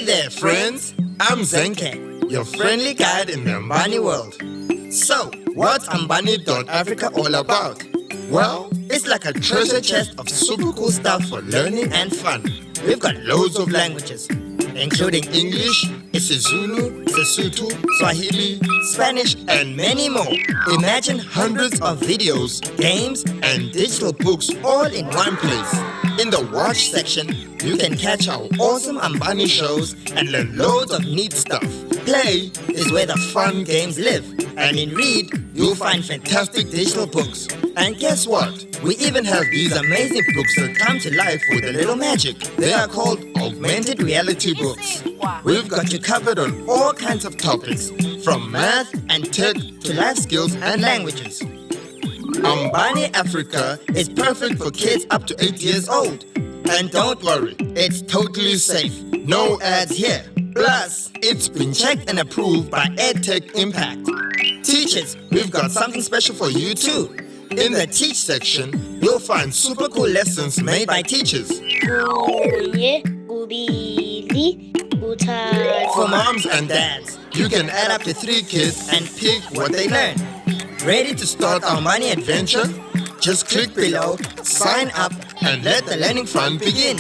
there, friends. I'm Zenke, your friendly guide in the Ambani world. So, what's Ambani.Africa all about? Well, it's like a treasure chest of super cool stuff for learning and fun. We've got loads of languages, including English, isiZulu, Sesotho, Swahili, Spanish, and many more. Imagine hundreds of videos, games, and digital books all in one place. In the watch section, you can catch our awesome Ambani shows and learn loads of neat stuff. Play is where the fun games live. And in read, you'll find fantastic digital books. And guess what? We even have these amazing books that come to life with a little magic. They are called augmented reality books. We've got you covered on all kinds of topics, from math and tech to life skills and languages. Ambani.Africa is perfect for kids up to 8 years old. And don't worry, it's totally safe. No ads here. Plus, it's been checked and approved by EdTech Impact. Teachers, we've got something special for you too. In the Teach section, you'll find super cool lessons made by teachers. For moms and dads, you can add up to 3 kids and pick what they learn. Ready to start our money adventure? Just click below, sign up, and let the learning fun begin.